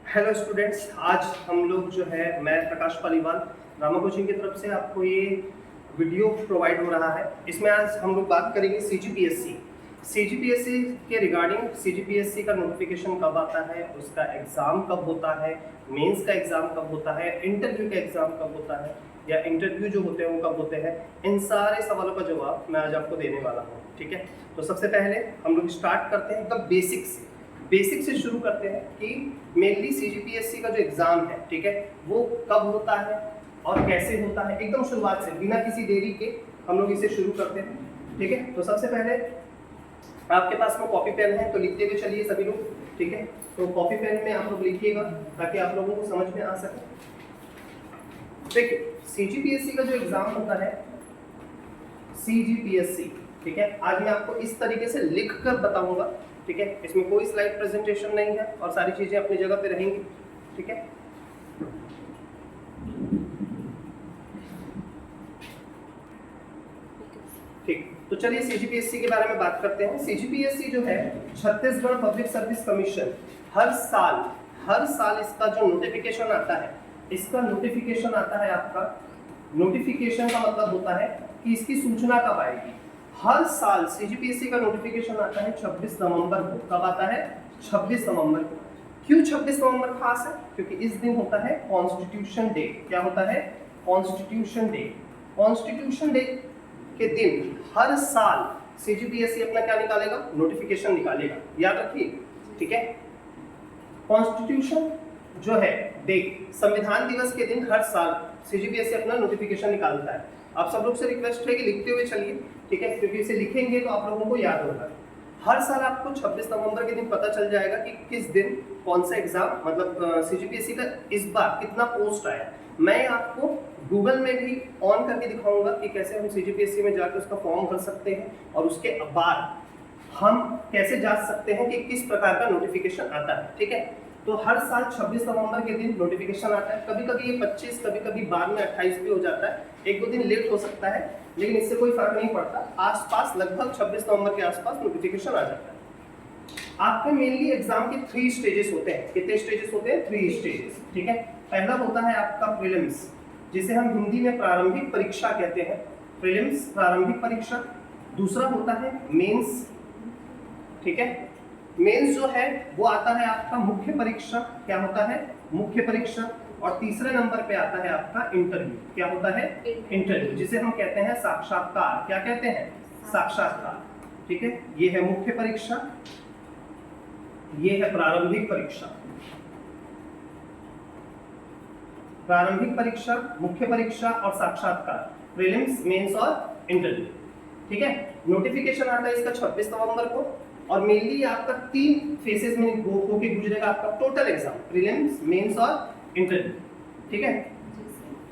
Hello students, आज हम लोग जो है मैं प्रकाश पालीवाल रामा कोचिंग की तरफ से आपको ये वीडियो प्रोवाइड हो रहा है। इसमें आज हम लोग बात करेंगे सीजीपीएससी के रिगार्डिंग। सीजीपीएससी का नोटिफिकेशन कब आता है, उसका एग्ज़ाम कब होता है, मेंस का एग्ज़ाम कब होता है, इंटरव्यू का एग्ज़ाम कब होता है या इंटरव्यू जो होते हैं वो कब होते हैं, इन सारे सवालों का जवाब मैं आज आपको देने वाला हूँ। ठीक है, तो सबसे पहले हम लोग स्टार्ट करते हैं एकदम बेसिक से शुरू करते हैं कि मेनली सीजीपीएससी का जो एग्जाम है, ठीक है, वो कब होता है और कैसे होता है। एकदम शुरुआत से बिना किसी देरी के हम लोग इसे शुरू करते हैं। ठीक है, तो सबसे पहले आपके पास में कॉपी पेन है तो लिखते हुए चलिए सभी लोग। ठीक है, तो कॉपी पेन में आप लोग लिखिएगा ताकि आप लोगों को समझ में आ सके। देखिए, सीजीपीएससी का जो एग्जाम होता है सीजीपीएससी, ठीक है, आज मैं आपको इस तरीके से लिख कर बताऊंगा। ठीक है, इसमें कोई स्लाइड प्रेजेंटेशन नहीं है और सारी चीजें अपनी जगह पे रहेंगी। ठीक है, ठीक, तो चलिए सीजीपीएससी के बारे में बात करते हैं। सीजीपीएससी जो है छत्तीसगढ़ पब्लिक सर्विस कमीशन हर साल इसका जो नोटिफिकेशन आता है, इसका नोटिफिकेशन आता है आपका। नोटिफिकेशन का मतलब होता है कि इसकी सूचना कब आएगी। हर साल सीजीपीएससी का नोटिफिकेशन आता है 26 नवंबर को। कब आता है? 26 नवंबर को। क्यों 26 नवंबर खास है? क्योंकि इस दिन होता है कॉन्स्टिट्यूशन डे। क्या होता है? Constitution day. कॉन्स्टिट्यूशन डे के दिन हर साल सीजीपीएससी अपना क्या निकालेगा? नोटिफिकेशन निकालेगा। याद रखिए, ठीक है। कॉन्स्टिट्यूशन जो है डे, संविधान दिवस के दिन हर साल सीजीपीएससी अपना नोटिफिकेशन निकालता है। आप सब लोग से रिक्वेस्ट है कि लिखते हुए चलिए, ठीक है, क्योंकि इसे लिखेंगे तो आप लोगों को याद होगा। हर साल आपको 26 नवंबर के दिन पता चल जाएगा कि किस दिन कौन सा एग्जाम, मतलब सीजीपीएससी का इस बार कितना पोस्ट आया। मैं आपको गूगल में भी ऑन करके दिखाऊंगा कि कैसे हम सीजीपीएससी में जाकर उसका फॉर्म भर सकते हैं और उसके बाद हम कैसे जांच सकते हैं कि किस प्रकार का नोटिफिकेशन आता है। ठीक है, तो हर साल 26 नवंबर के दिन नोटिफिकेशन आता है। कभी कभी ये 25, कभी कभी बाद में 28 भी हो जाता है, एक दो दिन लेट हो सकता है, लेकिन इससे कोई फर्क नहीं पड़ता। आसपास लगभग 26 नवंबर के आसपास नोटिफिकेशन आ जाता है। आपके मेनली एग्जाम के 3 स्टेजेस होते हैं। कितने स्टेजेस होते हैं? 3 स्टेजेस। ठीक है, पहला होता है आपका प्रीलिम्स, जिसे हम हिंदी में प्रारंभिक परीक्षा कहते हैं। प्रीलिम्स, प्रारंभिक परीक्षा। दूसरा होता है मेंस। ठीक है, मेंस जो है वो आता है आपका मुख्य परीक्षा। क्या होता है? मुख्य परीक्षा। और तीसरे नंबर पे आता है आपका इंटरव्यू। क्या होता है? इंटरव्यू, जिसे हम कहते हैं साक्षात्कार। क्या कहते हैं? साक्षात्कार। ठीक है, ये है मुख्य परीक्षा, ये है प्रारंभिक परीक्षा। प्रारंभिक परीक्षा, मुख्य परीक्षा और साक्षात्कार, प्रीलिम्स, मेंस और इंटरव्यू। ठीक है, नोटिफिकेशन आता है इसका 26 नवंबर को और मेनली आपका 3 फेसेस में होके गुजरेगा आपका टोटल एग्जाम, प्रीलिम्स, मेंस और इंटरव्यू। ठीक है,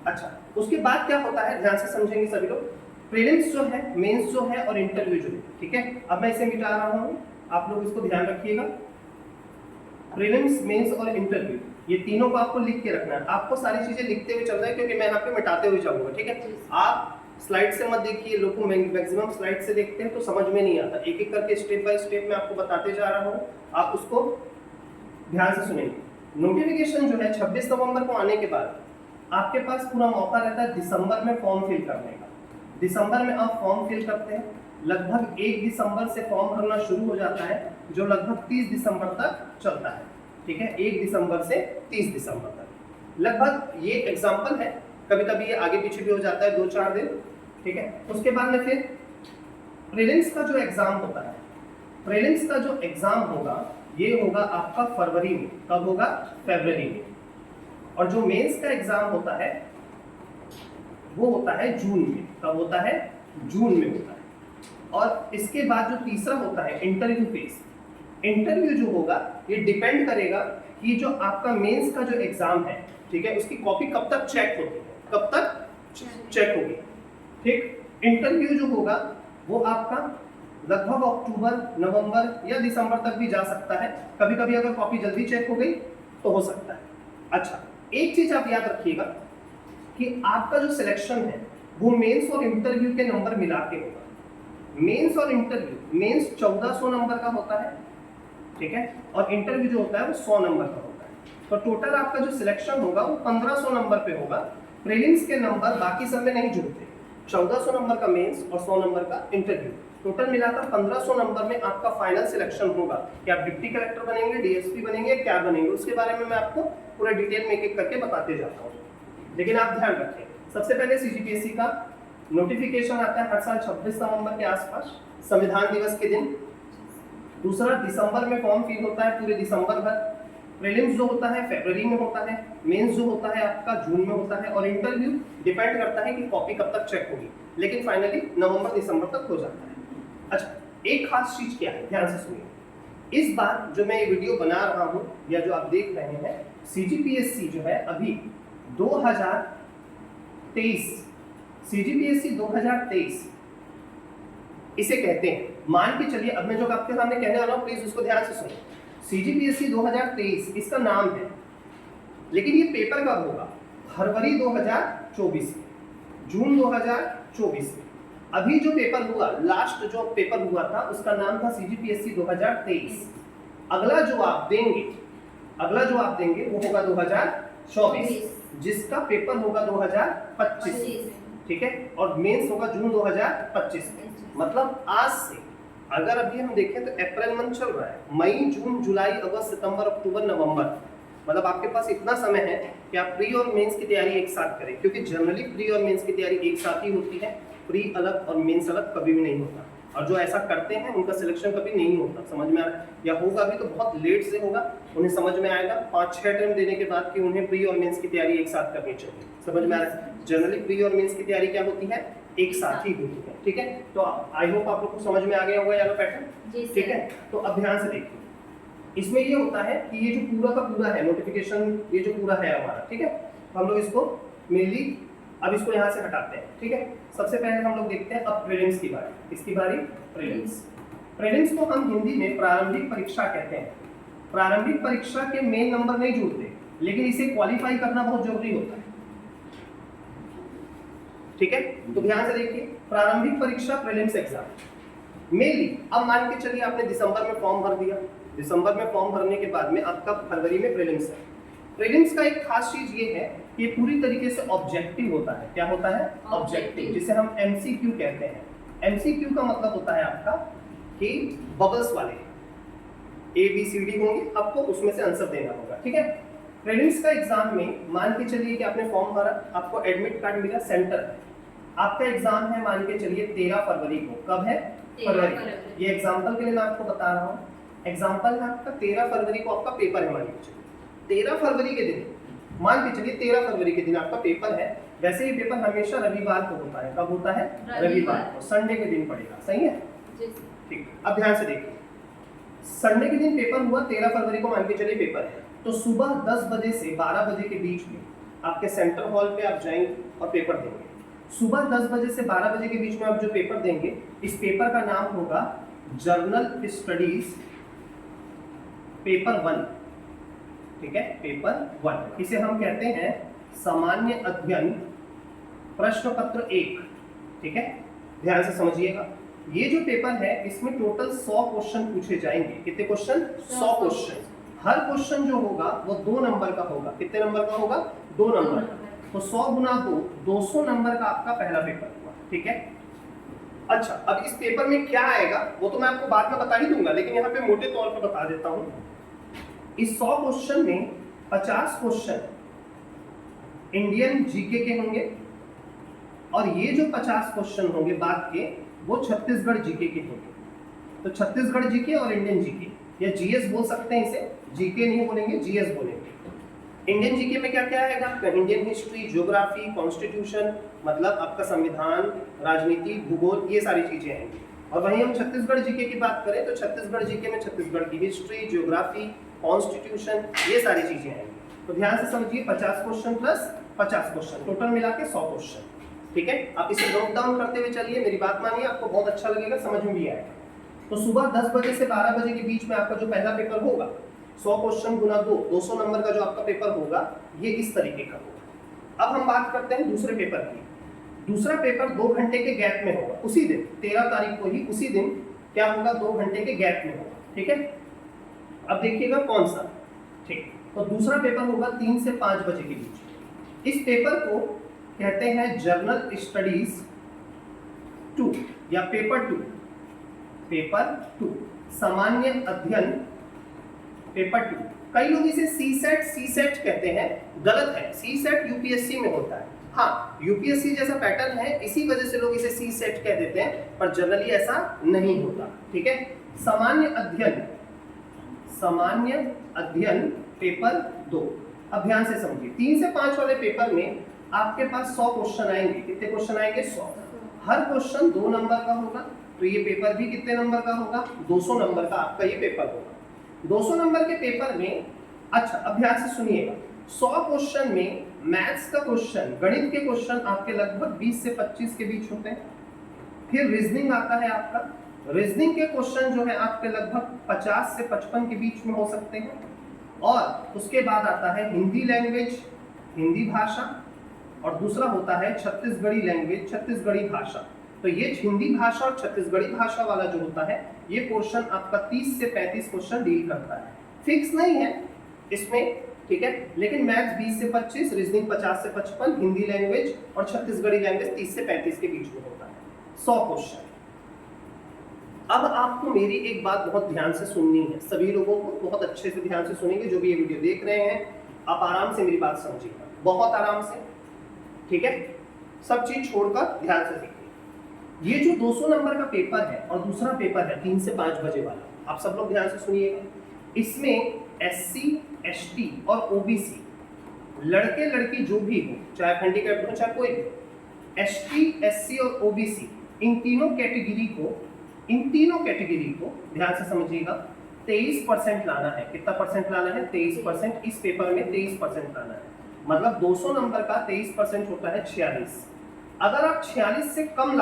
अच्छा, उसके बाद क्या होता है ध्यान से समझेंगे सभी लोग। प्रीलिम्स जो है, मेंस जो है और इंटरव्यू जो है, ठीक है, अब मैं इसे मिटा रहा हूं, आप लोग इसको ध्यान रखिएगा। प्रीलिम्स, मेंस और इंटरव्यू, ये तीनों को आपको लिख के रखना है। आपको सारी चीजें लिखते हुए चलना है क्योंकि मैं यहाँ पे मिटाते हुए जाऊंगा। ठीक है, आप स्लाइड से मत देखिए, लोग मैक्सिमम स्लाइड से देखते हैं तो समझ में नहीं आता। एक एक करके स्टेप बाय स्टेप मैं आपको बताते जा रहा हूँ, आप उसको ध्यान से सुनेंगे। नोटिफिकेशन जो है 26 नवंबर को आने के बाद आपके पास पूरा मौका रहता है दिसंबर में फॉर्म फिल करने का। दिसंबर में आप फॉर्म फिल करते हैं, लगभग 1 दिसंबर से फॉर्म भरना शुरू हो जाता है, जो लगभग 30 दिसंबर तक चलता है। ठीक है, 1 दिसंबर से 30 दिसंबर तक लगभग। ये एग्जाम्पल है, कभी कभी ये आगे पीछे भी हो जाता है 2-4 दिन। ठीक है, उसके बाद में फिर प्रीलिम्स का जो एग्जाम होता है, प्रीलिम्स का जो एग्जाम होगा ये होगा आपका फरवरी में। कब होगा? फरवरी में। और जो मेंस का एग्जाम होता है वो होता है जून में। कब होता है? जून में होता है। और इसके बाद जो तीसरा होता है इंटरव्यू फेज। इंटरव्यू जो होगा ये डिपेंड करेगा कि जो आपका मेंस का जो एग्जाम है, ठीक है, उसकी कॉपी कब तक चेक होती है, कब तक चेक होगी। ठीक, इंटरव्यू जो होगा वो आपका लगभग अक्टूबर, नवंबर या दिसंबर तक भी जा सकता है। कभी कभी अगर कॉपी जल्दी चेक हो गई तो हो सकता है। अच्छा, एक चीज आप याद रखिएगा कि आपका जो सिलेक्शन है वो मेंस और इंटरव्यू के नंबर मिला के होगा। मेंस और इंटरव्यू, मेंस 1400 नंबर का होता है, ठीक है, और इंटरव्यू जो होता है वो 100 नंबर का होता है। तो टोटल आपका जो सिलेक्शन होगा वो 1500 नंबर पे होगा। प्रीलिम्स के नंबर बाकी सब में नहीं जुड़ते, 1400 नंबर का मेंस और 100 नंबर का इंटरव्यू, टोटल मिलाकर 1500 नंबर में आपका फाइनल सिलेक्शन होगा कि आप डिप्टी कलेक्टर बनेंगे, डीएसपी बनेंगे, क्या बनेंगे। उसके बारे में मैं आपको पूरा डिटेल में एक एक करके बताते जाता हूँ। लेकिन आप ध्यान रखें, सबसे पहले सीजीपीएससी का नोटिफिकेशन आता है हर साल 26 नवंबर के आसपास, संविधान दिवस के दिन। दूसरा, दिसंबर में फॉर्म फिल होता है पूरे दिसंबर भर। प्रीलिम्स जो होता है फरवरी में होता है, मेंस जो होता है आपका जून में होता है, और इंटरव्यू डिपेंड करता है कि कॉपी कब तक चेक होगी, लेकिन फाइनली नवंबर दिसंबर तक हो जाता है। अच्छा, एक खास चीज क्या है, ध्यान से सुनिए। इस बार जो मैं ये वीडियो बना रहा हूँ या जो आप देख रहे हैं, सीजीपीएससी जो है अभी 2023, सीजीपीएससी 2023 इसे कहते हैं। मान के चलिए, अब मैं जो आपके सामने कहने वाला हूँ प्लीज उसको ध्यान से सुनिए। सीजीपीएससी 2023 इसका नाम है, लेकिन ये पेपर कब होगा? फरवरी 2024 में, जून 2024 में। अभी जो पेपर हुआ, लास्ट जो पेपर हुआ था उसका नाम था सीजीपीएससी 2023। अगला जो आप देंगे वो होगा 2024, जिसका पेपर होगा 2025, ठीक है, और मेंस होगा जून 2025 में। मतलब आज से अगर अभी हम देखें तो अप्रैल मंथ चल रहा है, मई जून जुलाई अगस्त सितंबर अक्टूबर नवंबर, मतलब आपके पास इतना समय है कि आप प्री और मेंस की तैयारी एक साथ करें, क्योंकि जनरली प्री और मेंस की तैयारी एक साथ ही होती है। प्री अलग और मेंस अलग कभी भी नहीं होता, और जो ऐसा करते हैं उनका सिलेक्शन कभी नहीं होता। समझ में आ रहा है? या होगा भी तो बहुत लेट से होगा, उन्हें समझ में आएगा 5-6 अटेम्प्ट देने के बाद कि उन्हें प्री और मेंस की तैयारी एक साथ करनी चाहिए। समझ में आ रहा है? जनरली प्री और मेंस की तैयारी क्या होती है? एक साथ ही होती है, ठीक है। तो आई होप आप लोग को समझ में आ गया होगा यार पैटर्न, ठीक है। तो अब ध्यान से देखिए, इसमें ये होता है कि ये जो पूरा का पूरा है नोटिफिकेशन, ये जो पूरा है हमारा, ठीक है, हम लोग इसको मेनली अब इसको यहाँ से हटाते हैं, ठीक है। सबसे पहले हम लोग देखते हैं अब प्रीलिम्स की बारी। इसकी बारी प्रीलिम्स। प्रीलिम्स को हम हिंदी में प्रारंभिक परीक्षा कहते हैं। प्रारंभिक परीक्षा के मेन नंबर नहीं जुड़ते, लेकिन इसे क्वालिफाई करना बहुत जरूरी होता है, ठीक है। तो ध्यान से देखिए, प्रारंभिक परीक्षा प्रीलिम्स एग्जाम मेनली, अब मान के चलिए आपने दिसंबर में फॉर्म भर दिया, दिसंबर में फॉर्म भरने के बाद में आपका फरवरी में प्रीलिम्स है। प्रीलिम्स का एक खास चीज ये है कि ये पूरी तरीके से ऑब्जेक्टिव होता है। क्या होता है? ऑब्जेक्टिव, जिसे हम एमसीक्यू कहते हैं। एमसीक्यू का मतलब होता है आपका कि बबल्स वाले ABCD होंगे, आपको उसमें से आंसर देना होगा, ठीक है। प्रीलिम्स का एग्जाम में मान के चलिए कि आपने फॉर्म भरा, आपको एडमिट कार्ड मिला, सेंटर है, आपका एग्जाम है मान के चलिए 13 फरवरी को। कब है? फरवरी। ये एग्जाम्पल के लिए मैं आपको बता रहा हूँ, एग्जाम्पल है आपका 13 फरवरी को आपका पेपर है। मान के चलिए 13 फरवरी के दिन, मान के चलिए 13 फरवरी के दिन आपका पेपर है। वैसे ये पेपर हमेशा रविवार को होता है। कब होता है? रविवार को, संडे के दिन पड़ेगा, सही है, ठीक। अब ध्यान से देखिए, संडे के दिन पेपर हुआ, 13 फरवरी को मान के चलिए पेपर है, तो सुबह 10 बजे से 12 बजे के बीच में आपके सेंटर हॉल पे आप जाएंगे और पेपर देंगे। सुबह 10 बजे से 12 बजे के बीच में आप जो पेपर देंगे, इस पेपर का नाम होगा जर्नल स्टडीज पेपर 1, ठीक है, पेपर 1। इसे हम कहते हैं सामान्य अध्ययन प्रश्न पत्र 1, ठीक है। ध्यान से समझिएगा, ये जो पेपर है इसमें टोटल 100 क्वेश्चन पूछे जाएंगे। कितने क्वेश्चन? 100 क्वेश्चन। हर क्वेश्चन जो होगा वो 2 नंबर का होगा। कितने नंबर का होगा? 2 नंबर। तो 100 गुना 2, 200 नंबर का आपका पहला पेपर हुआ, ठीक है। अच्छा, अब इस पेपर में क्या आएगा वो तो मैं आपको बाद में बता ही दूंगा, लेकिन यहाँ पे मोटे तौर पर बता देता हूँ। इस 100 क्वेश्चन में 50 क्वेश्चन इंडियन जीके के होंगे, और ये जो 50 क्वेश्चन होंगे बाद के, वो छत्तीसगढ़ जीके के होंगे। तो छत्तीसगढ़ जीके और इंडियन जीके, या जीएस बोल सकते हैं इसे, जीके नहीं बोलेंगे, जीएस बोलेंगे। इंडियन जीके में क्या क्या आएगा? इंडियन हिस्ट्री, ज्योग्राफी, कॉन्स्टिट्यूशन, मतलब आपका संविधान, राजनीति, भूगोल, ये सारी चीजें आएंगी। और वहीं हम छत्तीसगढ़ जीके की बात करें तो छत्तीसगढ़ जीके में छत्तीसगढ़ की हिस्ट्री, ज्योग्राफी, कॉन्स्टिट्यूशन, ये सारी चीजें आएंगी। तो ध्यान से समझिए, 50 क्वेश्चन प्लस 50 क्वेश्चन, टोटल मिला के 100 क्वेश्चन, ठीक है। आप इसे नोट डाउन करते हुए चलिए, मेरी बात मानिए, आपको बहुत अच्छा लगेगा, समझ में भी आएगा। तो सुबह 10 बजे से 12 बजे के बीच में आपका जो पहला पेपर होगा, 100 क्वेश्चन गुना 2, 200 नंबर का जो आपका पेपर होगा, ये इस तरीके का होगा। अब हम बात करते हैं दूसरे पेपर की। दूसरा पेपर 2 घंटे के गैप में होगा, उसी दिन 13 तारीख को ही, उसी दिन क्या होगा, 2 घंटे के गैप में होगा, ठीक है। अब देखिएगा कौन सा, ठीक, तो दूसरा पेपर होगा 3 से 5 बजे के बीच। इस पेपर को कहते हैं जर्नल स्टडीज 2 या पेपर 2, पेपर 2 सामान्य अध्ययन पेपर 2। कई लोग इसे सीसेट कहते हैं, गलत है। सीसेट यूपीएससी में होता है, हाँ यूपीएससी जैसा पैटर्न है, इसी वजह से लोग इसे सीसेट कह देते हैं, पर जनरली ऐसा नहीं होता। ठीक है, सामान्य अध्ययन पेपर 2। अब ध्यान से समझिए, 3 से 5 वाले पेपर में आपके पास 100 क्वेश्चन आएंगे। कितने क्वेश्चन आएंगे? 100। हर क्वेश्चन 2 नंबर का होगा, तो ये पेपर भी कितने नंबर का होगा? 200 नंबर का आपका ये पेपर होगा। 200 नंबर के पेपर में, अच्छा अब ध्यान से सुनिएगा, 100 क्वेश्चन में मैथ्स का क्वेश्चन, गणित के क्वेश्चन आपके लगभग 20 से 25 के बीच होते हैं। फिर रीजनिंग आता है आपका, रीजनिंग के क्वेश्चन जो है आपके लगभग 50 से 55 के बीच में हो सकते हैं। और उसके बाद आता है हिंदी लैंग्वेज, हिंदी भाषा, और दूसरा होता है छत्तीसगढ़ी लैंग्वेज, छत्तीसगढ़ी भाषा। तो ये हिंदी भाषा और छत्तीसगढ़ी भाषा वाला जो होता है, ये क्वेश्चन आपका 30 से 35 क्वेश्चन डील करता है। फिक्स नहीं है इसमें, ठीक है, लेकिन मैथ्स 20 से 25, रीजनिंग 50 से 55, हिंदी लैंग्वेज और छत्तीसगढ़ी लैंग्वेज 30 से 35 के बीच में होता है। 100 क्वेश्चन। अब आपको मेरी एक बात बहुत ध्यान से सुननी है, सभी लोगों को बहुत अच्छे से ध्यान से सुनेंगे, जो भी ये वीडियो देख रहे हैं आप आराम से मेरी बात समझिएगा, बहुत आराम से, ठीक है, सब चीज छोड़कर ध्यान से सीखिए। ये जो 200 नंबर का पेपर है और दूसरा पेपर है 3 से 5 बजे वाला, आप सब लोग ध्यान से सुनिएगा। इसमें SC, ST और OBC लड़के लड़की जो भी हो, चाहे हैंडीकैप्ड हो चाहे कोई भी, ST, SC और OBC इन तीनों कैटेगरी को ध्यान से समझिएगा, 23% लाना है। कितना परसेंट लाना है? 23%। इस पेपर में 23% लाना है, मतलब 200 नंबर का 23% होता है 46। अगर आप 46 से कम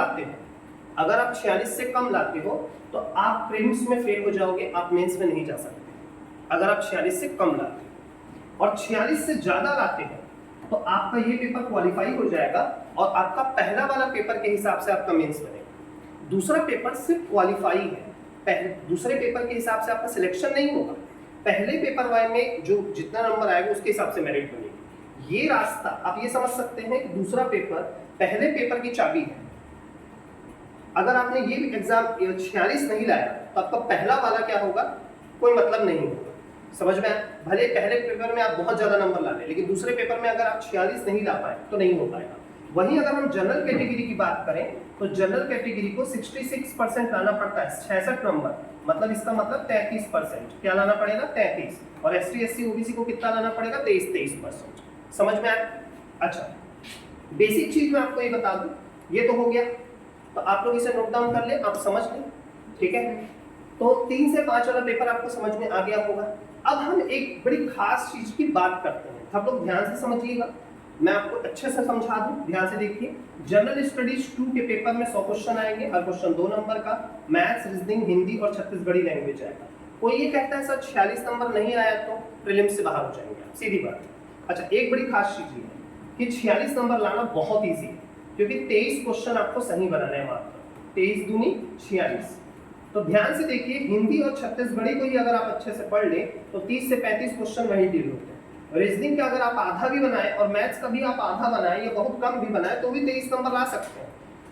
लाते हो, तो आप प्रीलिम्स में फेल हो जाओगे, आप मेंस में नहीं जा सकते। अगर आप 46 से कम लाते हो और 46 से ज्यादा लाते हो, तो आपका ये पेपर क्वालिफाई हो जाएगा और आपका पहला वाला पेपर के हिसाब से आपका मेंस बनेगा। दूसरा पेपर सिर्फ क्वालिफाई है, दूसरे पेपर के हिसाब से आपका सिलेक्शन नहीं होगा। पहले पेपर वाले में जो जितना नंबर आएगा उसके हिसाब से मेरिट बनेगी। ये रास्ता आप ये समझ सकते हैं कि दूसरा पेपर पहले पेपर की चाबी है। अगर आपने ये एग्जाम 46 नहीं लाया, तो आपका पहला वाला क्या होगा? कोई मतलब नहीं होगा। समझ में? भले पहले पेपर में आप बहुत ज्यादा नंबर ला लें, लेकिन दूसरे पेपर में अगर आप 46 नहीं ला पाए तो नहीं हो पाएगा। वहीं अगर हम जनरल कैटेगरी की बात करें, तो जनरल कैटेगरी को 66% लाना पड़ता है, 66 नंबर, मतलब इसका मतलब 33%। क्या लाना पड़ेगा? 33। और ST, SC, OBC को कितना लाना पड़ेगा? 23%। समझ में आया? अच्छा, बेसिक चीज मैं आपको ये बता दूं, ये तो हो गया, तो आप लोग इसे नोट डाउन कर ले, आप समझ लें, ठीक है। तो 3 से 5 वाला पेपर आपको समझ में आ गया होगा। अब हम एक बड़ी खास चीज की बात करते हैं, आप लोग ध्यान से समझिएगा, मैं आपको अच्छे से समझा दूं, ध्यान से देखिए। जनरल स्टडीज 2 के पेपर में 100 क्वेश्चन आएंगे, हर क्वेश्चन 2 नंबर का, मैथ्स, रीजनिंग, हिंदी और छत्तीसगढ़ी लैंग्वेज आएगा। कोई ये कहता है सर 46 नंबर नहीं आया तो प्रीलिम्स से बाहर हो जाएंगे, सीधी बात। अच्छा, एक बड़ी खास चीज ये है कि 46 नंबर लाना बहुत ईजी है, क्योंकि 23 क्वेश्चन आपको सही बनाना है, मात्र 23 दूनी 46। तो ध्यान से देखिए, हिंदी और छत्तीसगढ़ी को ही अगर आप अच्छे से पढ़ लें तो 30 से 35 क्वेश्चन वही डील होते हैं। रीजनिंग का अगर आप आधा भी बनाए और मैथ्स का भी आप आधा बनाए या बहुत कम भी बनाए, तो भी 23 नंबर ला सकते हैं।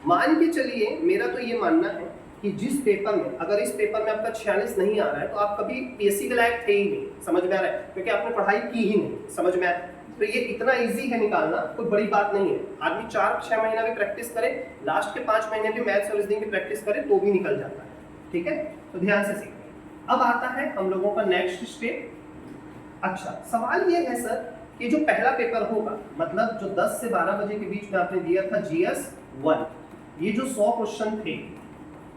मान के चलिए, मेरा तो ये मानना है कि जिस पेपर में, अगर इस पेपर में आपका 46 नहीं आ रहा है, तो आप कभी PSC के लायक थे ही नहीं। समझ में आ रहा है? क्योंकि आपने पढ़ाई की ही नहीं। समझ में आ रहा है? तो ये इतना इजी है निकालना, कोई बड़ी बात नहीं है। आदमी 4-6 महीना भी प्रैक्टिस करे, लास्ट के 5 महीने भी मैथ्स और रीजनिंग की प्रैक्टिस करे, तो भी निकल जाता है, ठीक है। तो ध्यान से सीखिए। अब आता है हम लोगों का नेक्स्ट स्टेप। अच्छा, सवाल ये है सर कि जो पहला पेपर होगा, मतलब जो 10 से 12 बजे के बीच में आपने दिया था GS 1, ये जो 100 क्वेश्चन थे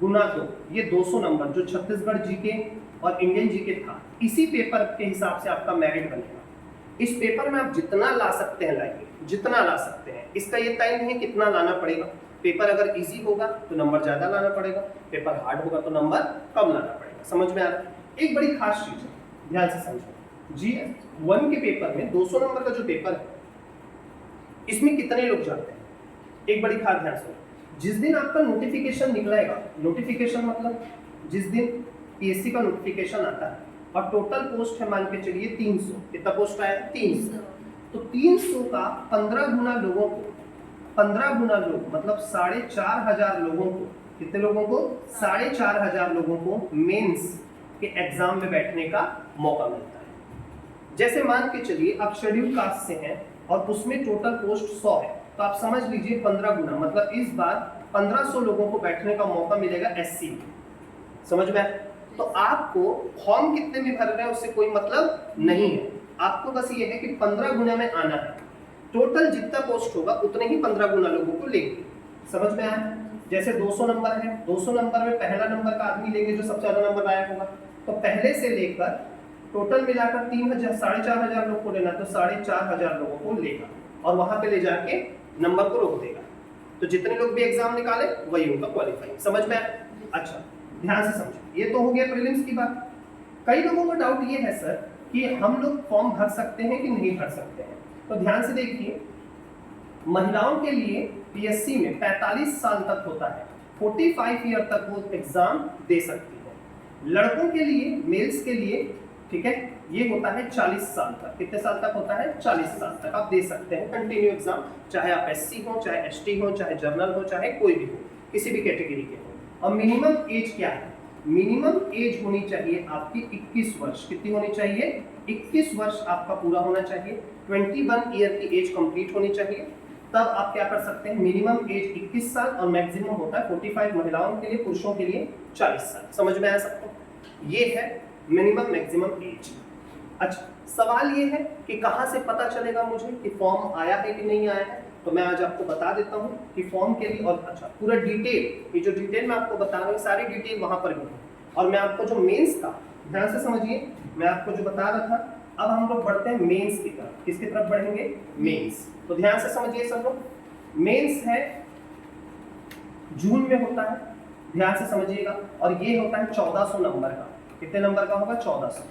गुना 2, ये 200 नंबर जो छत्तीसगढ़ जीके और इंडियन जीके था, इसी पेपर के हिसाब से आपका मेरिट बनेगा। इस पेपर में आप जितना ला सकते हैं लाइए, जितना ला सकते हैं, इसका ये तय नहीं है कितना लाना पड़ेगा। पेपर अगर इजी होगा तो नंबर ज्यादा लाना पड़ेगा, पेपर हार्ड होगा तो नंबर कम लाना पड़ेगा। समझ में आ रहा है? एक बड़ी खास चीज है, ध्यान से समझो। GS 1 के पेपर में 200 नंबर का जो पेपर है, इसमें कितने लोग जाते हैं? एक बड़ी खास ध्यान से, जिस दिन आपका नोटिफिकेशन निकलेगा, नोटिफिकेशन मतलब जिस दिन PSC का नोटिफिकेशन आता है, और टोटल पोस्ट है मान के चलिए 300। कितना पोस्ट आया है? 300। तो 300 का 15 गुना लोगों को, 15 गुना लोग मतलब 4,500 लोगों को, कितने लोगों को? 4,500 लोगों को मेंस के एग्जाम में बैठने का मौका मिलता है। जैसे मान के चलिए आप शेड्यूल कास्ट से हैं और उसमें टोटल पोस्ट 100 है, तो आप समझ लीजिए 15 गुना, मतलब इस बार 1500 लोगों को बैठने का मौका मिलेगा एससी में। समझ में? तो आपको फॉर्म कितने भी भर रहे हैं उससे कोई मतलब नहीं है, आपको बस ये है कि 15 गुना में आना है। टोटल जितना पोस्ट होगा उतने ही 15 गुना लोगों को लेंगे। समझ में आया? जैसे 200 नंबर है, 200 नंबर में पहला नंबर का आदमी लेंगे जो सबसे ज्यादा नंबर आया होगा, तो पहले से लेकर टोटल मिलाकर 3,000 4,500 लोग को लेना, तो 4,500 लोगों को लेगा और वहां पे ले जाके नंबर को रोक देगा। तो जितने लोग भी एग्जाम निकाले वही होगा क्वालिफाइंग। समझ में? अच्छा ध्यान से समझो, ये तो हो गया प्रीलिम्स की बात। कई लोगों का डाउट ये है सर कि हम लोग फॉर्म भर सकते हैं कि नहीं भर सकते हैं। तो ध्यान से देखिए, महिलाओं के लिए पीएससी में 45 साल तक होता है, 45 ईयर तक वो एग्जाम दे सकती है। लड़कों के लिए, मेल्स के लिए, ठीक है, ये होता है 40 साल तक। कितने साल तक होता है? 40 साल तक आप दे सकते हैं कंटिन्यू एग्जाम, चाहे आप एससी हो, चाहे एसटी हो, चाहे जर्नल हो, चाहे कोई भी हो, किसी भी कैटेगरी के हो। और मिनिमम एज क्या है? मिनिमम एज होनी चाहिए आपकी 21 वर्ष। कितनी होनी चाहिए? 21 वर्ष आपका पूरा होना चाहिए, 21 ईयर की एज कंप्लीट होनी चाहिए, तब आप क्या कर सकते हैं? मिनिमम एज 21 साल और मैक्सिमम होता है 45 महिलाओं के लिए, पुरुषों के लिए 40 साल। समझ में आ सकते हैं? ये है मिनिमम मैक्सिमम एज। अच्छा सवाल ये है कि कहां से पता चलेगा मुझे कि फॉर्म आया है कि नहीं आया है? तो मैं आज आपको बता देता हूं कि फॉर्म के लिए, और अच्छा पूरा डिटेल, ये जो डिटेल मैं आपको बता रहा हूँ सारी डिटेल वहां पर भी है। और मैं आपको जो मेंस का, ध्यान से समझिए, मैं आपको जो बता रहा था, अब हम लोग बढ़ते हैं मेंस की तरफ। किसकी तरफ बढ़ेंगे? मेंस। तो ध्यान से समझिए सब लोग, मेंस है जून में होता है, ध्यान से समझिएगा, और ये होता है 1400 नंबर का। कितने नंबर का होगा? 1400।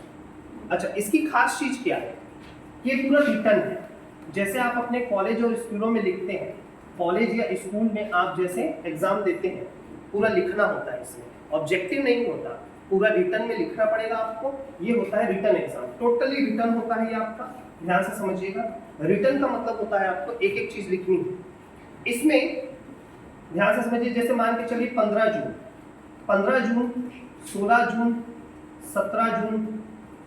अच्छा इसकी खास चीज क्या है? ये पूरा रिटर्न है। जैसे आप अपने कॉलेज और स्कूलों में लिखते हैं, कॉलेज या स्कूल में आप जैसे एग्जाम देते हैं, पूरा लिखना होता है, इसमें ऑब्जेक्टिव नहीं होता, पूरा रिटर्न में लिखना पड़ेगा आपको। ये होता है रिटर्न एग्जाम, टोटली रिटर्न होता है ये आपका। ध्यान से समझिएगा, रिटर्न का मतलब होता है आपको एक एक चीज लिखनी है। इसमें ध्यान से समझिए, जैसे मान के चलिए 15 जून, 16 जून, 17 जून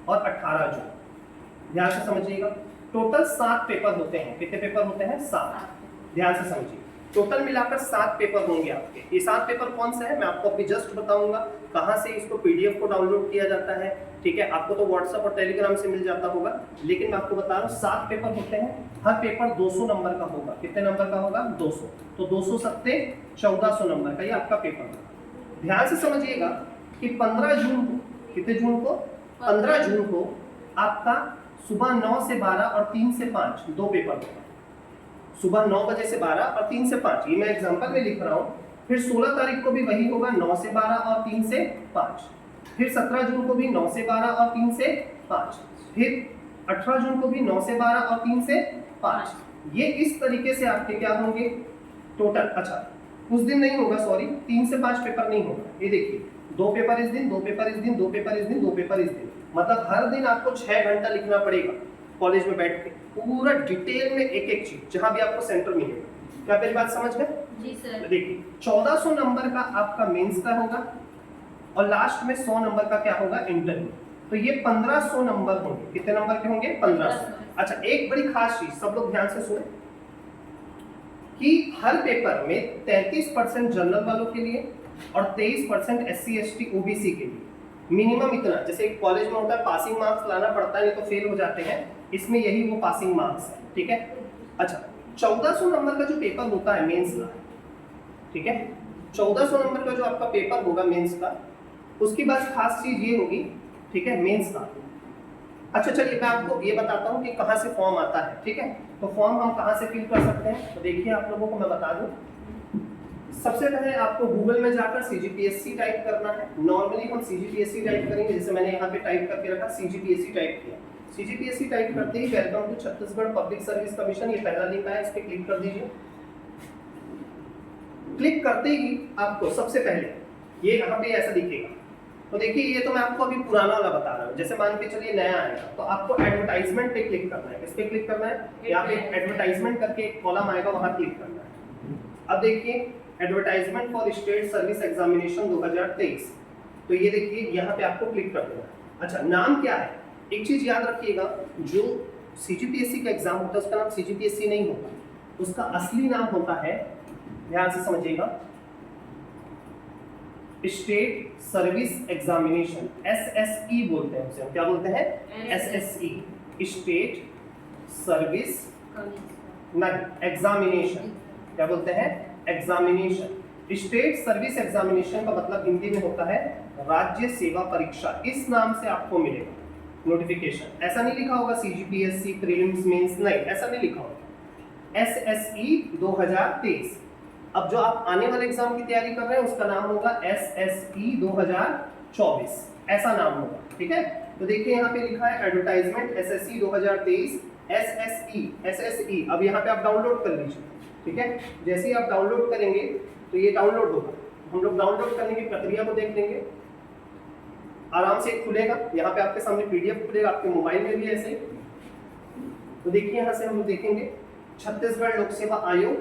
और 18 जून। ध्यान से समझिएगा, टोटल 7 पेपर होते हैं। कितने पेपर होते हैं? 7। ध्यान से समझिए, टोटल मिलाकर 7 पेपर होंगे आपके। ये 7 पेपर कौन से हैं मैं आपको अभी जस्ट बताऊंगा। कहां से इसको पीडीएफ को डाउनलोड किया जाता है, ठीक है, आपको तो व्हाट्सएप और टेलीग्राम से मिल जाता होगा, लेकिन मैं आपको बता रहा हूँ 7 पेपर होते हैं। हर पेपर 200 नंबर का होगा। कितने नंबर का होगा? 200। तो 200 सत्ते 1400 नंबर का ये आपका पेपर होगा। ध्यान से समझिएगा कि 15 जून को, कितने जून को? 15 जून को आपका सुबह 9 से 12 और 3 से 5 2 पेपर होगा। सुबह 9 बजे से 12 और 3 से 5, ये मैं एग्जांपल में लिख रहा हूँ। फिर 16 तारीख को भी वही होगा, 9 से 12 और 3 से 5। फिर 17 जून को भी 9 से 12 और 3 से 5। फिर 18 जून को भी 9 से 12 और 3 से 5। ये इस तरीके से आपके क्या होंगे टोटल। अच्छा उस दिन नहीं होगा, सॉरी, 3 से 5 पेपर नहीं होगा। ये देखिए, 2 पेपर इस दिन, 2 पेपर इस दिन, 2 पेपर इस दिन, 2 पेपर इस दिन, मतलब हर दिन आपको 6 घंटा लिखना पड़ेगा कॉलेज में बैठ के, पूरा डिटेल में एक एक चीज, जहां भी आपको सेंटर मिलेगा। क्या मेरी बात समझ में? जी सर। देखिए 1400 नंबर का आपका मेंस का होगा और लास्ट में 100 नंबर का क्या होगा? इंटरव्यू। तो ये 1500 नंबर होंगे। कितने नंबर के होंगे? 1500। अच्छा एक बड़ी खास चीज, सब लोग ध्यान से सुने, कि हर पेपर में 33% जनरल वालों के लिए और 23% SC ST OBC के लिए। मिनिमम इतना, जैसे कॉलेज में होता है पासिंग मार्क्स लाना पड़ता है, नहीं तो फेल हो जाते हैं, इसमें यही वो पासिंग मार्क्स है, ठीक है। अच्छा 1400 नंबर का जो पेपर होता है मेंस का, ठीक है, 1400 नंबर का जो आपका पेपर होगा मेंस का, उसकी बस खास चीज ये होगी, ठीक है, मेंस का। अच्छा चलिए मैं आपको ये बताता हूँ कि कहाँ से फॉर्म आता है, ठीक है। तो फॉर्म हम कहाँ से फिल कर सकते हैं, तो देखिए आप लोगों को मैं बता दूँ। सबसे पहले आपको गूगल में जाकर CGPSC टाइप करना है। नॉर्मली हम CGPSC टाइप करेंगे, जैसे मैंने यहाँ पे टाइप करके रखा, CGPSC टाइप किया। CGPSC टाइप करते ही welcome to Chhattisgarh public service commission, ये पहला लिंक है, इस पे क्लिक कर दीजिए। क्लिक करते ही आपको सबसे पहले ये यहाँ पे ऐसा दिखेगा, तो देखिए ये तो मैं आपको अभी पुराना वाला बता रहा हूँ। जैसे मान के चलिए नया आएगा तो आपको एडवर्टाइजमेंट पे क्लिक करना है। किस पे क्लिक करना है? यहाँ पे एडवर्टाइजमेंट करके एक कॉलम आएगा, वहां क्लिक करना है। अब देखिए advertisement for state service examination 2023, तो ये देखिए यहाँ पे आपको क्लिक कर देना है। अच्छा, नाम क्या है? एक चीज याद रखिएगा, जो सीजीपीएससी का एग्जाम होता है उसका नाम सीजीपीएससी नहीं होता, उसका असली नाम होता है, ध्यान से समझिएगा, स्टेट सर्विस एग्जामिनेशन, एसएसई बोलते हैं उसे। क्या बोलते हैं? एसएसई, स्टेट सर्विस नहीं एग्जामिनेशन। क्या बोलते हैं? एग्जामिनेशन। स्टेट सर्विस एग्जामिनेशन का मतलब हिंदी में होता है राज्य सेवा परीक्षा। इस नाम से आपको मिलेगा नोटिफिकेशन। ऐसा नहीं लिखा होगा सीजीपीएससी प्रीलिम्स मेंस, नहीं ऐसा नहीं लिखा होगा। एसएसई 2023। अब जो आप आने वाले एग्जाम की तैयारी कर रहे हैं उसका नाम होगा एसएसई 2024, ऐसा नाम होगा। ठीक है, तो देखिए यहाँ पे लिखा है एडवर्टाइजमेंट एसएसई 2023 एसएसई। अब यहाँ पे आप डाउनलोड कर लीजिए। ठीक है, जैसे ही आप डाउनलोड करेंगे तो ये डाउनलोड होगा। हम लोग डाउनलोड करने की प्रक्रिया को देख लेंगे। आराम से खुलेगा, यहाँ पे आपके सामने पीडीएफ खुलेगा, आपके मोबाइल में भी ऐसे। तो देखिए यहाँ से हम देखेंगे छत्तीसगढ़ लोक सेवा आयोग,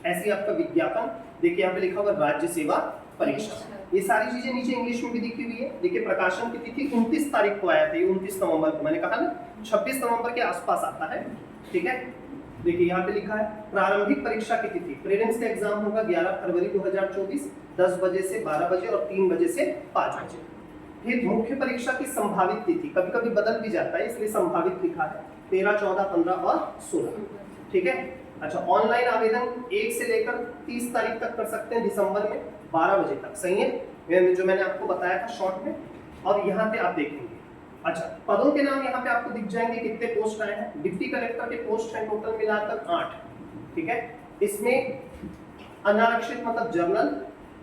ऐसे आपका विज्ञापन। देखिए यहाँ पे लिखा हुआ राज्य सेवा परीक्षा। ये सारी चीजें नीचे इंग्लिश में भी दिखी हुई है। देखिए प्रकाशन की तिथि 29 तारीख को आया था, ये 29 नवंबर को, मैंने कहा ना 26 नवंबर के आसपास आता है। ठीक है, देखिए यहाँ पे लिखा है प्रारंभिक परीक्षा की तिथि, प्रीलिम्स का एग्जाम होगा 11 फरवरी 2024 10 बजे से 12 बजे और 3 बजे से 5 बजे। फिर मुख्य परीक्षा की संभावित तिथि, कभी कभी बदल भी जाता है इसलिए संभावित लिखा है 13, 14, 15 और 16। ठीक है, अच्छा ऑनलाइन आवेदन 1 से लेकर 30 तारीख तक कर सकते हैं दिसंबर में 12 बजे तक। सही है, जो मैंने आपको बताया था शॉर्ट में। और यहाँ पे आप देखेंगे, अच्छा पदों के नाम यहाँ पे आपको दिख जाएंगे कितने पोस्ट आए हैं। डिप्टी कलेक्टर के पोस्ट हैं टोटल मिलाकर 8। ठीक है, इसमें अनारक्षित मतलब जनरल,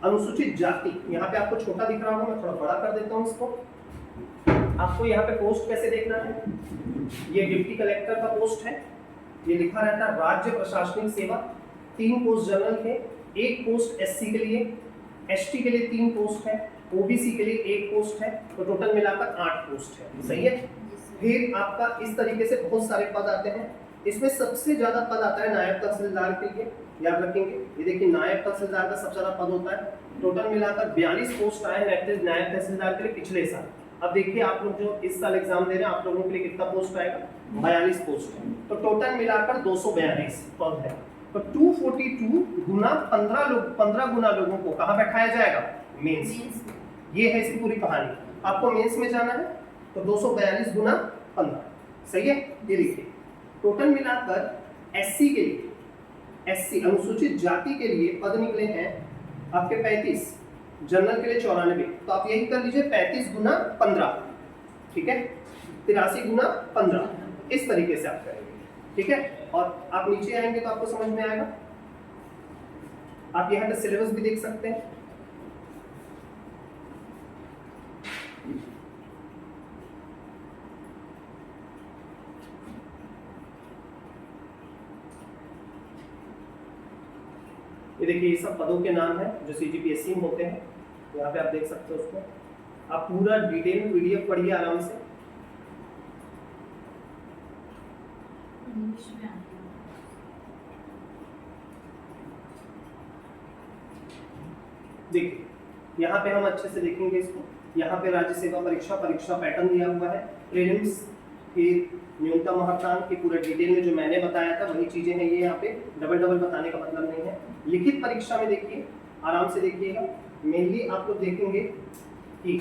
अनुसूचित जाति, यहाँ पे आपको छोटा दिख रहा होगा, मैं थोड़ा बड़ा कर देता हूँ इसको। आपको यहाँ पे पोस्ट कैसे देखना है, ये डिप्टी कलेक्टर का पोस्ट है, ये लिखा रहता है राज्य प्रशासनिक सेवा। 3 पोस्ट जनरल के, 1 पोस्ट एससी के लिए, एसटी के लिए 3 पोस्ट है, ओबीसी के लिए 1 पोस्ट है, तो टोटल मिलाकर 8 पोस्ट है। सही है, फिर आपका इस तरीके से बहुत सारे पद आते हैं। इसमें सबसे ज्यादा पद आता है नायब तहसीलदार के लिए, याद रखेंगे। ये देखिए नायब तहसीलदार का सबसे ज्यादा पद होता है, टोटल मिलाकर 42 पोस्ट आए हैं नायब तहसीलदार के लिए पिछले साल। अब देखिए आप लोग जो इस साल एग्जाम दे रहे हैं, आप लोगों के लिए कितना पोस्ट आएगा, 42 पोस्ट है, तो टोटल मिलाकर 242 पद है। तो 242 गुना 15 गुना लोगों को कहाँ बैठाया जाएगा, मेंस। ये है इसकी पूरी कहानी। आपको मेंस में जाना है तो 242 गुना 15। सही है, ये देखिए टोटल मिलाकर एससी के लिए, एससी अनुसूचित जाति के लिए पद निकले हैं आपके 35, जनरल के लिए 94। तो आप यही कर लीजिए 35 गुना 15। ठीक है, 83 गुना 15, इस तरीके से आप करेंगे। ठीक है, और आप नीचे आएंगे तो आपको समझ में आएगा। आप यहाँ पे सिलेबस भी देख सकते हैं। ये देखिए ये सब पदों के नाम हैं जो सीजीपीएससी में होते हैं, यहाँ पे आप देख सकते हो उसको। आप पूरा डिटेल में पीडीएफ पढ़िए आराम से। देखिए यहाँ पे हम अच्छे से देखेंगे इसको। यहाँ पे राज्य सेवा परीक्षा पैटर्न दिया हुआ है, प्रीलिम्स, फिर न्यूनतम महत्वांक की पूरा डिटेल में जो मैंने बताया था वही चीजें हैं ये। यहाँ पे डबल बताने का मतलब नहीं है। लिखित परीक्षा में देखिए, आराम से देखिएगा। मेनली आप लोग देखेंगे कि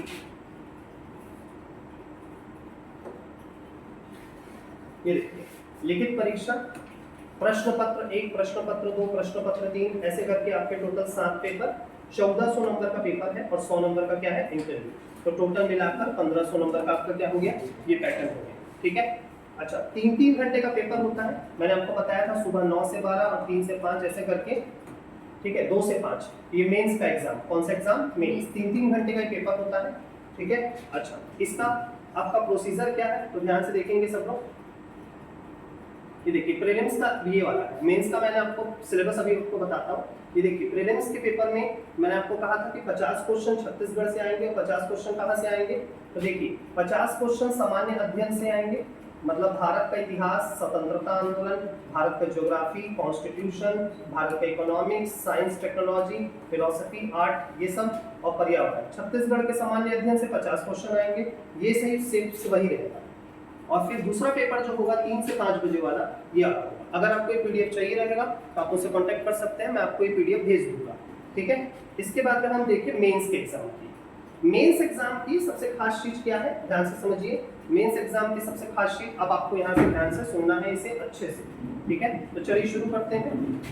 ये देखिए लिखित परीक्षा, प्रश्न पत्र 1, प्रश्न पत्र 2, प्रश्न पत्र 3, ऐसे करके आपके टोटल 7 पेपर, 1400 नंबर का पेपर है और 100 नंबर का क्या है, इंटरव्यू। तो टोटल मिलाकर 1500 नंबर का आपका क्या हो गया, ये पैटर्न हो गया। ठीक है, अच्छा 3-3 घंटे का पेपर होता है, मैंने आपको बताया था सुबह 9 से 12 और 3 से 5 ऐसे करके। ठीक है, 2 से 5 ये मेंस का एग्जाम। कौन सा एग्जाम, मेंस। 3-3 घंटे का पेपर होता है। ठीक है, अच्छा इसका आपका प्रोसीजर क्या है तो ध्यान से देखेंगे सब लोग। ये देखिए प्रीलिम्स का ये वाला है, मेंस का मैंने आपको सिलेबस अभी आपको बताता हूँ। ये देखिए प्रीलिम्स के पेपर में मैंने आपको कहा था कि 50 क्वेश्चन छत्तीसगढ़ से आएंगे और 50 क्वेश्चन कहाँ से आएंगे। तो देखिए 50 क्वेश्चन सामान्य अध्ययन से आएंगे, मतलब भारत का इतिहास, स्वतंत्रता आंदोलन, भारत का ज्योग्राफी, कॉन्स्टिट्यूशन, भारत का economics, science, technology, philosophy, art, ये सब और पर्यावरण। छत्तीसगढ़ के सामान्य अध्ययन से 50 क्वेश्चन आएंगे, ये सही सिर्फ वही रहेगा। और फिर दूसरा पेपर जो होगा 3 से 5 बजे वाला, ये आपको अगर आपको ये पीडीएफ चाहिए रहेगा तो आप मुझसे कांटेक्ट कर सकते हैं, मैं आपको ये पीडीएफ भेज दूंगा, ठीक है। इसके बाद अगर हम देखें मेंस के एग्जाम की, मेंस एग्जाम की सबसे खास चीज क्या है, ध्यान से समझिए। मेंस एग्जाम की सबसे खास चीज, अब आपको यहाँ से ध्यान से सुनना है इसे अच्छे से, ठीक है। तो चलिए शुरू करते हैं।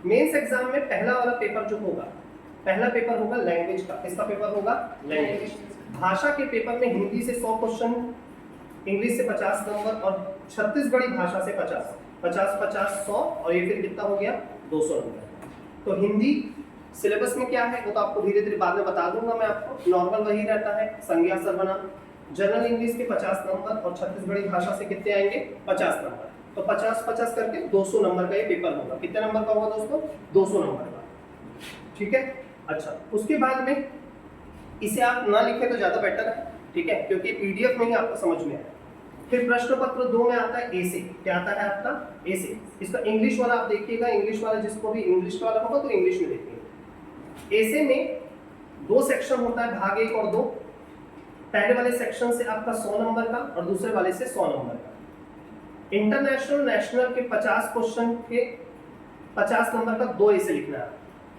मेंस एग्जाम में पहला वाला पेपर जो होगा, पहला पेपर होगा लैंग्वेज का। किसका पेपर होगा? लैंग्वेज। भाषा के पेपर में हिंदी से 100 क्वेश्चन, इंग्लिश से 50 नंबर और छत्तीसगढ़ी भाषा से 50 50 50 100 और ये फिर कितना हो गया 200 नंबर। तो हिंदी सिलेबस में क्या है वो तो आपको धीरे धीरे बाद में बता दूंगा मैं आपको। नॉर्मल वही रहता है, संज्ञा सर्वनाम। जनरल इंग्लिश के 50 नंबर और छत्तीसगढ़ी भाषा से कितने आएंगे 50 नंबर। तो 50 50 करके 200 नंबर का ये पेपर होगा। कितने नंबर का होगा दोस्तों? 200 नंबर का, ठीक है। अच्छा, उसके बाद में इसे आप ना लिखे तो ज्यादा बेटर है, ठीक है, क्योंकि पीडीएफ में ही आपको समझ में आए। फिर प्रश्न पत्र 2 में आता है एसे। क्या आता है आपका? एसे। इसका इंग्लिश वाला आप देखिएगा, इंग्लिश वाला जिसको भी इंग्लिश वाला होगा तो इंग्लिश में देखिएगा। एसे में 2 सेक्शन होता है, भाग 1 और 2। पहले वाले सेक्शन से आपका 100 नंबर का और दूसरे वाले से 100 नंबर का। इंटरनेशनल नेशनल के 50 क्वेश्चन के 50 नंबर का 2 एसे लिखना है,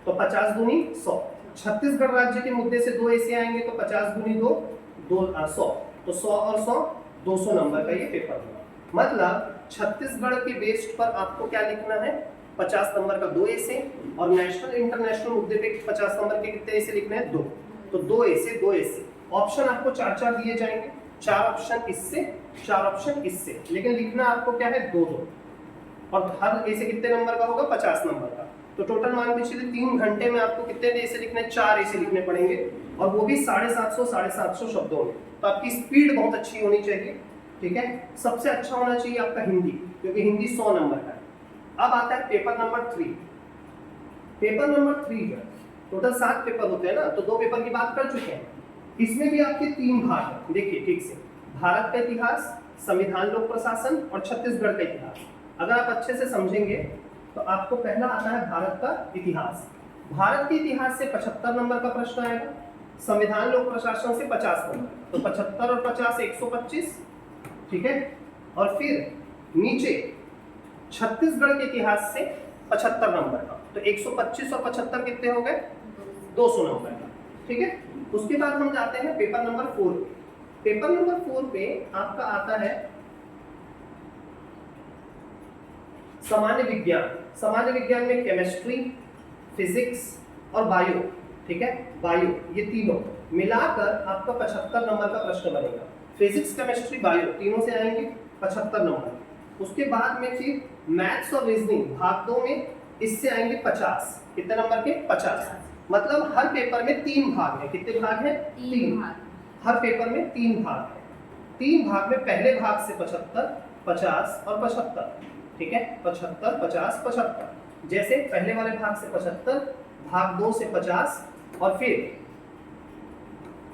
तो 50 दूनी 100। छत्तीसगढ़ राज्य के मुद्दे से 2 एसे आएंगे तो 50 दूनी 2 100, तो 100 और 100 200 नंबर का ये पेपर होगा। मतलब छत्तीसगढ़ के बेस्ड पर आपको क्या लिखना है 50 नंबर का 2 एसे, और नेशनल इंटरनेशनल मुद्दे पे 50 नंबर के कितने एसे लिखने हैं 2, तो 2 एसे 2 एसे। ऑप्शन आपको 4 दिए जाएंगे, 4 ऑप्शन इससे 4 ऑप्शन इससे, लेकिन लिखना आपको क्या है 2 और हर एसे कितने नंबर का होगा 50 नंबर का। तो टोटल मान के चलिए 3 घंटे में आपको कितने एसे लिखने, 4 एसे लिखने पड़ेंगे, और वो भी 750 शब्दों में। तो आपकी स्पीड बहुत अच्छी होनी चाहिए, ठीक है। सबसे अच्छा होना चाहिए आपका हिंदी, क्योंकि हिंदी 100 नंबर का है। अब आता है पेपर नंबर 3। पेपर नंबर 3 है, टोटल 7 पेपर होते हैं ना, तो 2 पेपर की बात कर चुके हैं। इसमें भी आपके 3 भाग हैं, देखिए ठीक से। भारत का इतिहास, संविधान लोक प्रशासन और छत्तीसगढ़ का इतिहास। अगर आप अच्छे से समझेंगे तो आपको पहला आता है भारत का इतिहास। भारत के इतिहास से 75 नंबर का प्रश्न आएगा, संविधान लोक प्रशासन से 50 नंबर, तो 75 और 50 125, ठीक है। और फिर नीचे छत्तीसगढ़ के इतिहास से 75 नंबर का, तो 125 और 75 कितने हो गए 200 नंबर का, ठीक है। उसके बाद हम जाते हैं पेपर नंबर 4 पे। पेपर नंबर 4 पे आपका आता है सामान्य विज्ञान। सामान्य विज्ञान में केमिस्ट्री, फिजिक्स और बायो, ठीक है, बायो, ये तीनों मिलाकर आपका 75 नंबर का प्रश्न बनेगा। फिजिक्स, केमिस्ट्री, बायो तीनों से आएंगे 75 नंबर। उसके बाद में फिर मैथ्स और रीजनिंग भाग 2 में इससे आएंगे 50। कितने नंबर के 50। मतलब हर पेपर में 3 भाग हैं। कितने भाग हैं? 3 भाग। हर पेपर में 3 भाग हैं। 3 भाग में पहले भाग से 75, 50 और 75, ठीक है, 75 50 75। जैसे पहले वाले भाग से 75, भाग 2 से 50 और फिर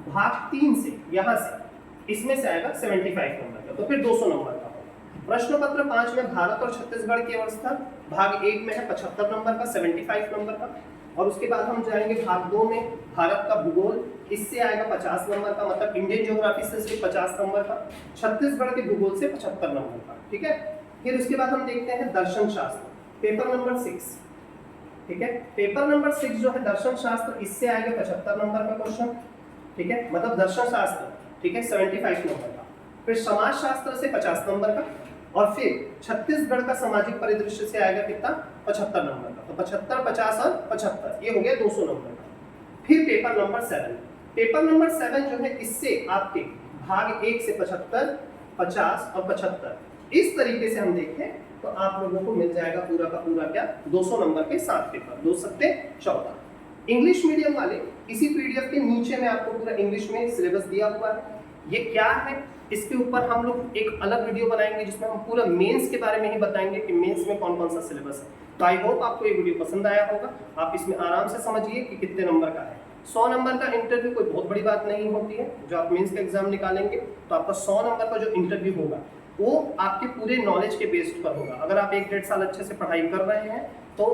भाग 3 से यहाँ से इसमें से आएगा 75 नंबर का, तो फिर 200 नंबर का होगा। प्रश्न पत्र 5 में भारत और छत्तीसगढ़ की अवस्था, भाग 1 में है 75 नंबर का, 75 नंबर का। और उसके बाद हम जाएंगे भाग 2 में भारत का भूगोल, इससे आएगा 50 नंबर का, मतलब इंडियन ज्योग्राफी से सिर्फ 50 नंबर का, छत्तीसगढ़ के भूगोल से 75 नंबर का, ठीक है। फिर उसके बाद हम देखते हैं दर्शन शास्त्र, पेपर नंबर 6, ठीक है। पेपर नंबर 6 जो है दर्शन शास्त्र, इससे आएगा 75 नंबर का क्वेश्चन, ठीक है, मतलब दर्शन शास्त्र, ठीक है, 75 नंबर का। फिर समाज शास्त्र से 50 नंबर का, और फिर छत्तीसगढ़ का सामाजिक परिदृश्य से आएगा कितना 75 नंबर का, तो 75 50 और 75, ये हो गया 200 नंबर का। फिर पेपर नंबर 7, पेपर नंबर 7 जो है इससे आपके भाग 1 से 75, 50 और 75, इस तरीके से हम देखें तो आप लोगों को मिल जाएगा पूरा का पूरा क्या 200 नंबर के 7 पेपर, 2 सत्ते 14। इंग्लिश मीडियम वाले इसी पीडीएफ के नीचे में आपको पूरा इंग्लिश में सिलेबस दिया हुआ है, ये क्या है, इसके ऊपर हम लोग एक अलग वीडियो बनाएंगे जिसमें हम पूरा मेंस के बारे में ही बताएंगे कि मेंस में कौन कौन सा सिलेबस है। तो आई होप आपको ये वीडियो पसंद आया होगा। आप इसमें आराम से समझिए कि कितने नंबर का है। 100 नंबर का इंटरव्यू कोई बहुत बड़ी बात नहीं होती है। जो आप मेंस का एग्जाम निकालेंगे तो आपका 100 नंबर का जो इंटरव्यू होगा वो आपके पूरे नॉलेज के बेस्ड पर होगा। अगर आप 1-1.5 साल अच्छे से पढ़ाई कर रहे हैं तो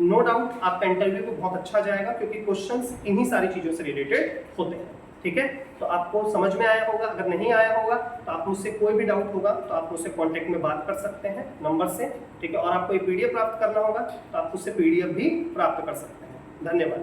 नो डाउट आपका इंटरव्यू भी बहुत अच्छा जाएगा, क्योंकि क्वेश्चंस इन्हीं सारी चीज़ों से रिलेटेड होते हैं। ठीक है, तो आपको समझ में आया होगा। अगर नहीं आया होगा तो आप मुझसे कोई भी डाउट होगा तो आप मुझसे कांटेक्ट में बात कर सकते हैं नंबर से। ठीक है, और आपको एक पीडीएफ प्राप्त करना होगा तो आप मुझसे पीडीएफ भी प्राप्त कर सकते हैं। धन्यवाद।